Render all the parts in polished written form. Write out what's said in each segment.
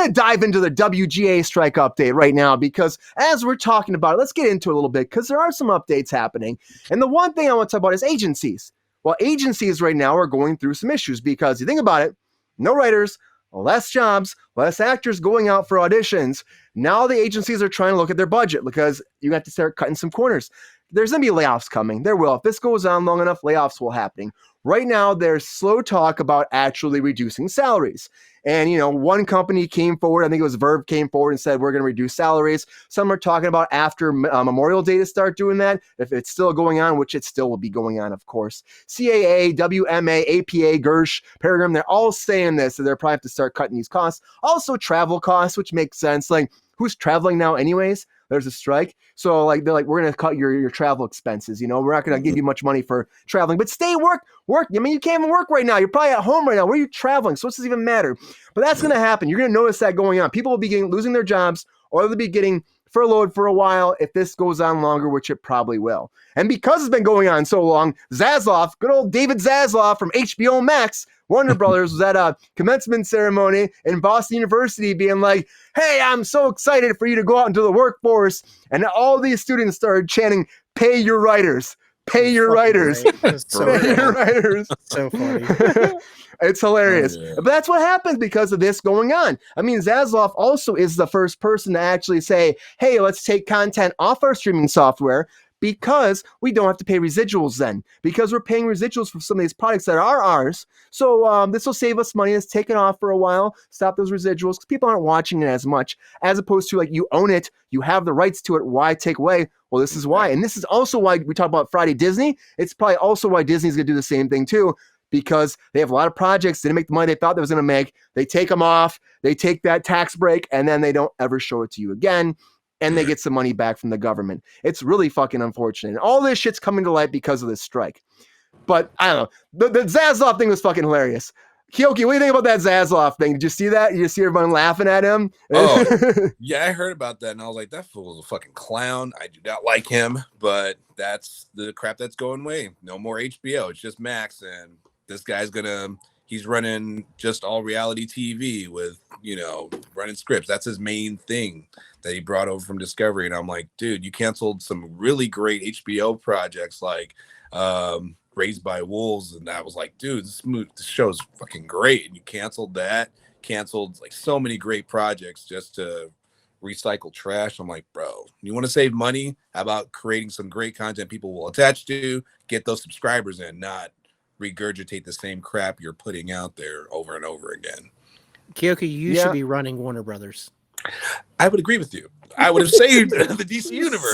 want to dive into the WGA strike update right now because as we're talking about it, let's get into it a little bit because there are some updates happening. And the one thing I want to talk about is agencies. Well, agencies right now are going through some issues because you think about it, no writers, less jobs, less actors going out for auditions. Now the agencies are trying to look at their budget because you have to start cutting some corners. There's going to be layoffs coming. There will. If this goes on long enough, layoffs will happen. Right now, there's slow talk about actually reducing salaries. And, one company came forward, I think it was Verve came forward and said, we're going to reduce salaries. Some are talking about after Memorial Day to start doing that. If it's still going on, which it still will be going on, of course. CAA, WMA, APA, Gersh, Paragram, they're all saying this. So they're probably have to start cutting these costs. Also travel costs, which makes sense. Like, who's traveling now anyways? There's a strike. So they're like, we're going to cut your travel expenses. We're not going to give you much money for traveling, but stay work. I mean, you can't even work right now. You're probably at home right now. Where are you traveling? So what's this even matter? But that's going to happen. You're going to notice that going on. People will be losing their jobs or they'll be getting furloughed for a while if this goes on longer, which it probably will. And because it's been going on so long, Zaslav, good old David Zaslav from HBO Max, Warner Brothers, was at a commencement ceremony in Boston University being like, hey, I'm so excited for you to go out into the workforce. And all these students started chanting, pay your writers. Pay your writers. Pay your writers. So funny. It's hilarious. Oh, yeah. But that's what happens because of this going on. I mean, Zaslav also is the first person to actually say, hey, let's take content off our streaming software because we don't have to pay residuals then. Because we're paying residuals for some of these products that are ours. So this will save us money. Let's take it off for a while, stop those residuals because people aren't watching it as much as opposed to like you own it, you have the rights to it. Why take away? Well, this is why. And this is also why we talk about Friday Disney. It's probably also why Disney's going to do the same thing too. Because they have a lot of projects, they didn't make the money they thought they was going to make. They take them off, they take that tax break, and then they don't ever show it to you again, and they get some money back from the government. It's really fucking unfortunate. And all this shit's coming to light because of this strike. But I don't know. The Zaslav thing was fucking hilarious. Keoki, what do you think about that Zaslav thing? Did you see that? You just see everyone laughing at him? Oh, yeah, I heard about that, and I was like, that fool's a fucking clown. I do not like him, but that's the crap that's going away. No more HBO. It's just Max, and this guy's he's running just all reality TV with, running scripts. That's his main thing that he brought over from Discovery. And I'm like, dude, you canceled some really great HBO projects like Raised by Wolves. And I was like, dude, this show's fucking great. And you canceled like so many great projects just to recycle trash. I'm like, bro, you want to save money? How about creating some great content people will attach to, get those subscribers in, not regurgitate the same crap you're putting out there over and over again. Keoki, you should be running Warner Brothers. I would agree with you. I would have saved the DC universe.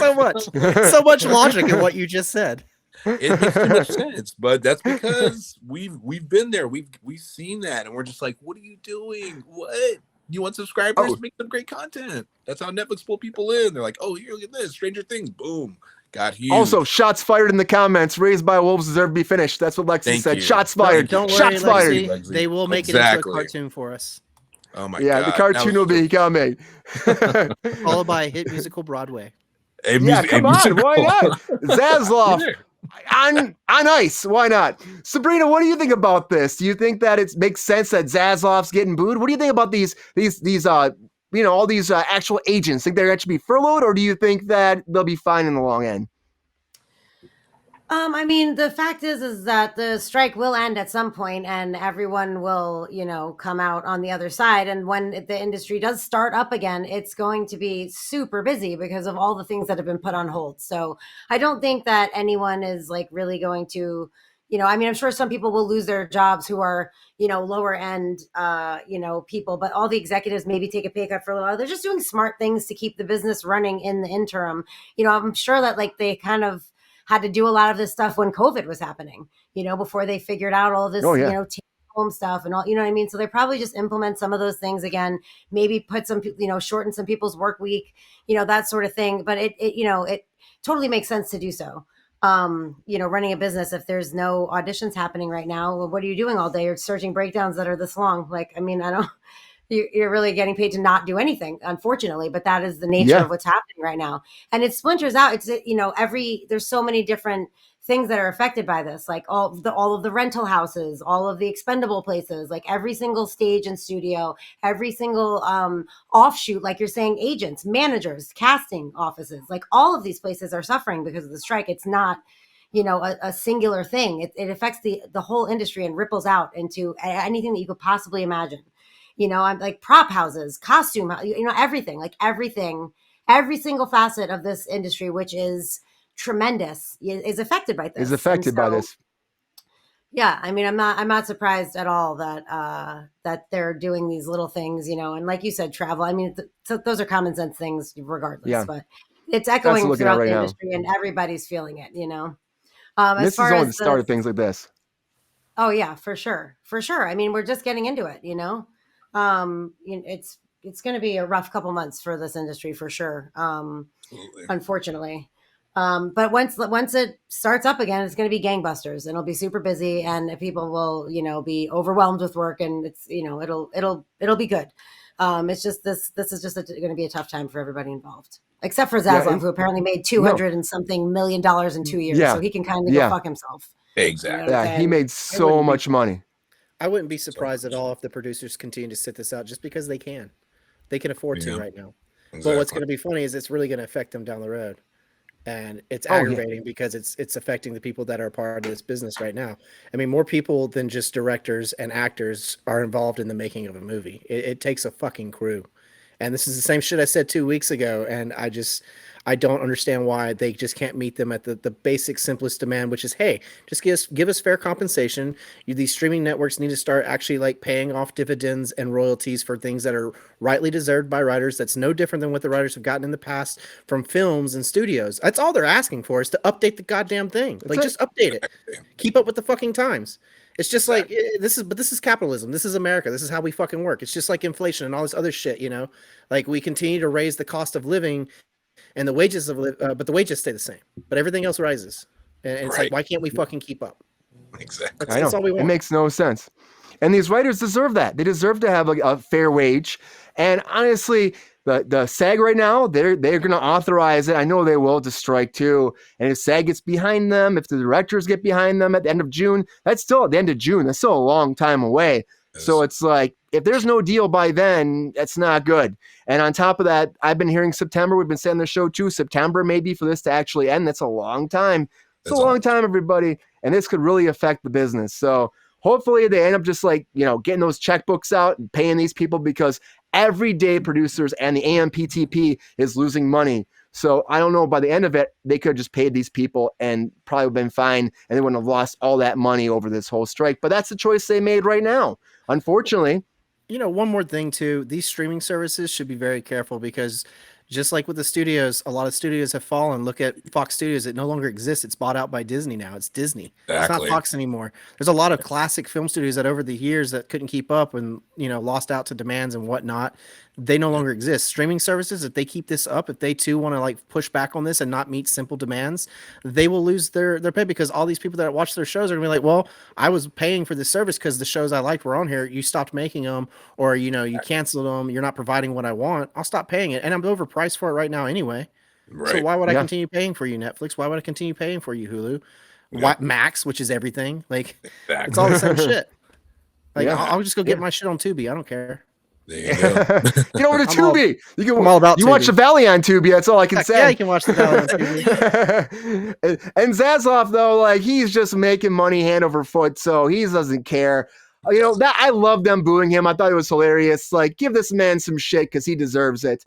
So much logic in what you just said. It makes too much sense, but that's because we've been there. We've seen that, and we're just like, what are you doing? What? You want subscribers? Make some great content. That's how Netflix pull people in. They're like, oh, here, look at this. Stranger Things. Boom. Got huge. Also, shots fired in the comments. Raised by Wolves deserve to be finished. That's what Lexi said. Shots fired. Don't worry, shots fired. Lexi. They will make it into a cartoon for us. Oh my god. Yeah, the cartoon will be coming. Followed by a hit musical Broadway. Come on. Why not? Zaslav. On ice, why not? Sabrina, what do you think about this? Do you think that it makes sense that Zaslav's getting booed? What do you think about these all these actual agents? Think they're actually be furloughed, or do you think that they'll be fine in the long end? I mean, the fact is that the strike will end at some point and everyone will, come out on the other side. And when the industry does start up again, it's going to be super busy because of all the things that have been put on hold. So I don't think that anyone is like really going to, I'm sure some people will lose their jobs who are, lower end, people, but all the executives maybe take a pay cut for a little while. They're just doing smart things to keep the business running in the interim. I'm sure that like they kind of had to do a lot of this stuff when COVID was happening, before they figured out all this, home stuff and all, what I mean? So they probably just implement some of those things again, maybe put some, shorten some people's work week, that sort of thing. But it totally makes sense to do so. Running a business, if there's no auditions happening right now, well, what are you doing all day? You're searching breakdowns that are this long. Like, I mean, you're really getting paid to not do anything, unfortunately, but that is the nature of what's happening right now. And it splinters out. It's, there's so many different things that are affected by this, like all of the rental houses, all of the expendable places, like every single stage and studio, every single offshoot, like you're saying, agents, managers, casting offices, like all of these places are suffering because of the strike. It's not, a singular thing. It affects the whole industry and ripples out into anything that you could possibly imagine. I'm like prop houses, costume, everything, every single facet of this industry, which is tremendous, is affected by this. Yeah, I mean, I'm not surprised at all that they're doing these little things, and like you said, travel. I mean, those are common sense things, regardless. Yeah. But it's echoing throughout the industry, and everybody's feeling it. This is only the start of things like this. Oh yeah, for sure. I mean, we're just getting into it. It's going to be a rough couple months for this industry for sure. Unfortunately. But once it starts up again, it's going to be gangbusters, and it'll be super busy, and people will, be overwhelmed with work, and it's, it'll be good. It's just this is just going to be a tough time for everybody involved, except for Zaslav, who apparently made $200 and something million in 2 years. So he can kind of go fuck himself. Exactly. He made so much money. I wouldn't be surprised at all if the producers continue to sit this out just because they can. They can afford to right now. Exactly. But what's going to be funny is it's really going to affect them down the road. And it's aggravating because it's affecting the people that are part of this business right now. I mean, more people than just directors and actors are involved in the making of a movie. It takes a fucking crew. And this is the same shit I said 2 weeks ago. And I don't understand why they just can't meet them at the basic, simplest demand, which is, hey, just give us fair compensation. These streaming networks need to start actually paying off dividends and royalties for things that are rightly deserved by writers. That's no different than what the writers have gotten in the past from films and studios. That's all they're asking for, is to update the goddamn thing. Just update it. Keep up with the fucking times. It's just this is capitalism. This is America. This is how we fucking work. It's just like inflation and all this other shit, we continue to raise the cost of living and the wages but the wages stay the same, but everything else rises. And it's why can't we fucking keep up? Exactly. That's all we want. It makes no sense. And these writers deserve that. They deserve to have a fair wage. And honestly, the SAG right now, they're going to authorize it. I know they will, to strike too. And if SAG gets behind them, if the directors get behind them at the end of June, that's still at the end of June. That's still a long time away. Yes. So it's if there's no deal by then, that's not good. And on top of that, I've been hearing September. We've been saying the show too. September maybe for this to actually end. That's a long time. It's a long time, everybody. And this could really affect the business. So hopefully they end up just getting those checkbooks out and paying these people, because everyday producers and the AMPTP is losing money. So I don't know, by the end of it, they could have just paid these people and probably been fine, and they wouldn't have lost all that money over this whole strike. But that's the choice they made right now, unfortunately. One more thing too, these streaming services should be very careful, because just like with the studios, a lot of studios have fallen. Look at Fox Studios. It no longer exists. It's bought out by Disney now. It's Disney. Exactly. It's not Fox anymore. There's a lot of classic film studios that over the years that couldn't keep up and, lost out to demands and whatnot. They no longer exist. Streaming services, if they keep this up, if they too want to push back on this and not meet simple demands, they will lose their pay, because all these people that watch their shows are going to be like, well, I was paying for this service because the shows I liked were on here. You stopped making them, or, you canceled them. You're not providing what I want. I'll stop paying it. And I'm overpriced for it right now anyway. Right. So why would I continue paying for you, Netflix? Why would I continue paying for you, Hulu? Yeah. Max, which is everything. It's all the same shit. I'll just go get my shit on Tubi. I don't care. There you go. Get over to Tubi. I'm all about Tubi. Watch the Valley on Tubi. That's all I can say. Yeah, you can watch the Valley on Tubi. And Zaslav, though, he's just making money hand over foot, so he doesn't care. That I love them booing him. I thought it was hilarious. Give this man some shit, because he deserves it.